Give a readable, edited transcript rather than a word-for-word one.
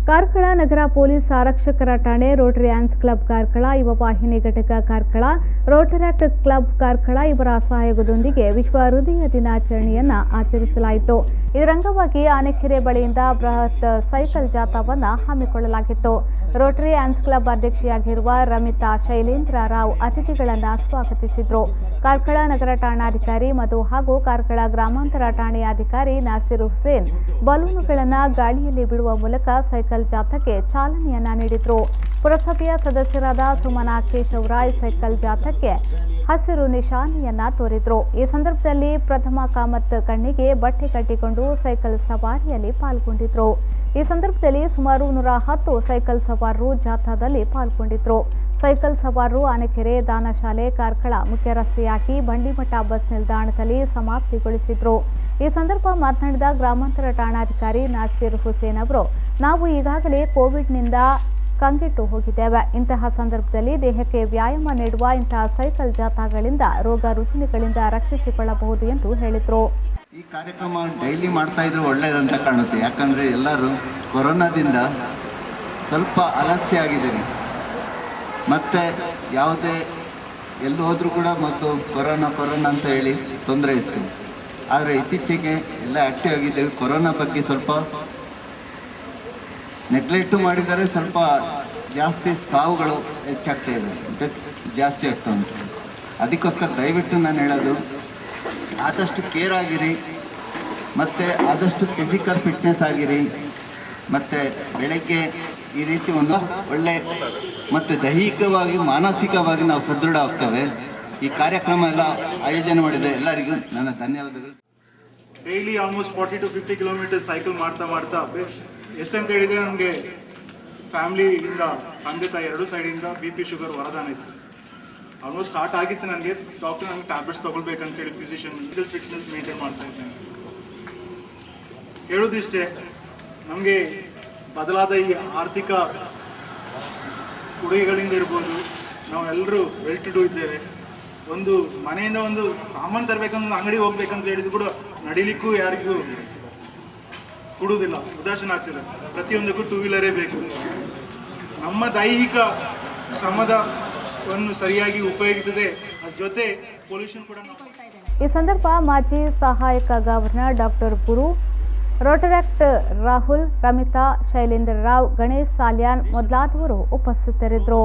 ಕಾರ್ಕಳ ನಗರ police ಆರಕ್ಷಕರ ಠಾಣೆ, Rotary Anns club Karkala, ಯುವ ವಾಹಿನಿ ಘಟಕ ಕಾರ್ಕಳ, ರೋಟರಾಕ್ಟ್ ಕ್ಲಬ್ ಕಾರ್ಕಳ ಇವರ ಸಹಯೋಗದೊಂದಿಗೆ ವಿಶ್ವ ಹೃದಯ ದಿನಾಚರಣೆಯನ್ನು ಆಚರಿಸಲಾಯಿತು. ಇದರ ಅಂಗವಾಗಿ ಆನೆಕೆರೆ ಬಳಿಯಿಂದ ಬೃಹತ್ ಸೈಕಲ್ ಜಾಥಾವನ್ನು ಹಮ್ಮಿಕೊಳ್ಳಲಾಗಿತ್ತು. ರೋಟರಿ ಆ್ಯನ್ಸ್ ಕ್ಲಬ್ ಅಧ್ಯಕ್ಷೆಯಾಗಿರುವ ರಮಿತಾ ಶೈಲೇಂದ್ರ ರಾವ್ ಅತಿಥಿಗಳನ್ನು ಸ್ವಾಗತಿಸಿದರು. ಕಾರ್ಕಳ ನಗರ ಠಾಣಾಧಿಕಾರಿ ಮಧು ಹಾಗೂ ಕಾರ್ಕಳ ಗ್ರಾಮಾಂತರ ಠಾಣೆಯ ಅಧಿಕಾರಿ ನಾಸಿರ್ ಹುಸೇನ್ ಬಲೂನುಗಳನ್ನು ಗಾಳಿಯಲ್ಲಿ ಬಿಡುವ ಮೂಲಕ ಸೈಕಲ್ ಜಾಥಾಕ್ಕೆ ಚಾಲನೆಯನ್ನ ನೀಡಿದರು. ಪುರಸಭೆಯ ಸದಸ್ಯರಾದ ಸುಮನಾ ಕೇಶವರಾಯ್ ಸೈಕಲ್ ಜಾಥಾಕ್ಕೆ ಹಸಿರು ನಿಶಾನೆಯನ್ನ ತೋರಿದ್ರು. ಈ ಸಂದರ್ಭದಲ್ಲಿ ಪ್ರಥಮ ಕಾಮತ್ ಕಣ್ಣಿಗೆ ಬಟ್ಟೆ ಕಟ್ಟಿಕೊಂಡು ಸೈಕಲ್ ಸವಾರಿಯಲ್ಲಿ ಪಾಲ್ಗೊಂಡಿದ್ರು. ಈ ಸಂದರ್ಭದಲ್ಲಿ ಸುಮಾರು 110 ಸೈಕಲ್ ಸವಾರರು ಜಾಥಾದಲ್ಲಿ ಪಾಲ್ಗೊಂಡಿದ್ರು. ಸೈಕಲ್ ಸವಾರರು ಆನೆಕೆರೆ, ದಾನಶಾಲೆ, ಕಾರ್ಕಳ ಮುಖ್ಯ ರಸ್ತೆಯಾಗಿ ಬಂಡಿಮಠ ಬಸ್ ನಿಲ್ದಾಣದಲ್ಲಿ ಸಮಾಪ್ತಿಗೊಳಿಸಿದ್ರು. ಈ ಸಂದರ್ಭ ಮಾತನಾಡಿದ ಗ್ರಾಮಾಂತರ ಠಾಣಾಧಿಕಾರಿ ನಾಸಿರ್ ಹುಸೇನ್ ಅವರು, ನಾವು ಈಗಾಗಲೇ ಕೋವಿಡ್ನಿಂದ ಕಂಗೆಟ್ಟು ಹೋಗಿದ್ದೇವೆ. ಇಂತಹ ಸಂದರ್ಭದಲ್ಲಿ ದೇಹಕ್ಕೆ ವ್ಯಾಯಾಮ ನೀಡುವ ಇಂತಹ ಸೈಕಲ್ ಜಾಥಾಗಳಿಂದ ರೋಗ ರುಜಿನಗಳಿಂದ ರಕ್ಷಿಸಿಕೊಳ್ಳಬಹುದು ಎಂದು ಹೇಳಿದರು. ಈ ಕಾರ್ಯಕ್ರಮ ಡೈಲಿ ಮಾಡ್ತಾ ಇದ್ರು ಒಳ್ಳೆಯದಂತ ಕಾಣುತ್ತೆ. ಯಾಕಂದರೆ ಎಲ್ಲರೂ ಕೊರೋನಾದಿಂದ ಸ್ವಲ್ಪ ಆಲಸ್ಯ ಆಗಿದ್ದೀರಿ. ಮತ್ತು ಯಾವುದೇ ಎಲ್ಲಿ ಹೋದರೂ ಕೂಡ ಮತ್ತು ಕೊರೋನಾ ಅಂತ ಹೇಳಿ ತೊಂದರೆ ಇತ್ತು. ಆದರೆ ಇತ್ತೀಚೆಗೆ ಎಲ್ಲ ಆ್ಯಕ್ಟಿವ್ ಆಗಿದ್ದೇವೆ. ಕೊರೋನಾ ಬಗ್ಗೆ ಸ್ವಲ್ಪ ನೆಗ್ಲೆಕ್ಟು ಮಾಡಿದರೆ ಸ್ವಲ್ಪ ಜಾಸ್ತಿ ಸಾವುಗಳು ಹೆಚ್ಚಾಗ್ತಾ ಇದೆ, ಡೆತ್ಸ್ ಜಾಸ್ತಿ ಆಗ್ತಾ ಉಂಟು. ಅದಕ್ಕೋಸ್ಕರ ದಯವಿಟ್ಟು ನಾನು ಹೇಳೋದು, ಆದಷ್ಟು ಕೇರ್ ಆಗಿರಿ, ಮತ್ತು ಆದಷ್ಟು ಫಿಸಿಕಲ್ ಫಿಟ್ನೆಸ್ ಆಗಿರಿ. ಮತ್ತು ಬೆಳಗ್ಗೆ ಈ ರೀತಿ ಒಂದು ಒಳ್ಳೆ ಮತ್ತು ದೈಹಿಕವಾಗಿ ಮಾನಸಿಕವಾಗಿ ನಾವು ಸದೃಢ ಆಗ್ತೇವೆ. ಈ ಕಾರ್ಯಕ್ರಮ ಎಲ್ಲ ಆಯೋಜನೆ ಮಾಡಿದ ಎಲ್ಲರಿಗೂ ನನ್ನ ಧನ್ಯವಾದಗಳು. Daily almost 40 to 50 kilometre cycle ಮಾಡ್ತಾ ಎಷ್ಟಂತ ಹೇಳಿದರೆ, ನನಗೆ ಫ್ಯಾಮಿಲಿಯಿಂದ ತಂದೆ ತಾಯಿ 2 ಸೈಡಿಂದ BP ಶುಗರ್ ವರದಾನ ಇತ್ತು. ಆಲ್ಮೋಸ್ಟ್ ಸ್ಟಾರ್ಟ್ ಆಗಿತ್ತು. ನನಗೆ ಡಾಕ್ಟರ್ ನನಗೆ ಟ್ಯಾಬ್ಲೆಟ್ಸ್ ತೊಗೊಳ್ಬೇಕಂತ ಹೇಳಿ ಫಿಸಿಷಿಯನ್ ಫಿಸಿಕಲ್ ಫಿಟ್ನೆಸ್ ಮೇಂಟೈನ್ ಮಾಡ್ತಾ ಇದ್ದೇನೆ. ಹೇಳೋದಿಷ್ಟೇ, ನಮಗೆ ಬದಲಾದ ಈ ಆರ್ಥಿಕ ಕೊಡುಗೆಗಳಿಂದ ಇರ್ಬೋದು, ನಾವೆಲ್ಲರೂ ವೆಲ್ ಟು ಡೂ ಇದ್ದೇವೆ. ಒಂದು ಮನೆಯಿಂದ ಒಂದು ಸಾಮಾನು ತರಬೇಕಂದ್ರೆ ಅಂಗಡಿಗೆ ಹೋಗ್ಬೇಕಂತ ಹೇಳಿದ್ರು ಕೂಡ ನಡಿಲಿಕ್ಕೂ ಯಾರಿಗೂ ಕೊಡುವುದಿಲ್ಲ, ಉದಾಸೀನ ಆಗ್ತಿದೆ. ಪ್ರತಿಯೊಂದಕ್ಕೂ 2 ವೀಲರೇ ಬೇಕು. ನಮ್ಮ ದೈಹಿಕ ಶ್ರಮವನ್ನು ಸರಿಯಾಗಿ ಉಪಯೋಗಿಸದೆ ಅದ್ರ ಜೊತೆ ಪೊಲ್ಯೂಷನ್ ಕೂಡ. ಈ ಸಂದರ್ಭ ಮಾಜಿ ಸಹಾಯಕ ಗವರ್ನರ್ ಡಾಕ್ಟರ್ ಗುರು, ರೋಟರಾಕ್ಟ್ ರಾಹುಲ್, ರಮಿತಾ ಶೈಲೇಂದ್ರ ರಾವ್, ಗಣೇಶ್ ಸಾಲ್ಯಾನ್ ಮೊದಲಾದವರು ಉಪಸ್ಥಿತರಿದ್ದರು.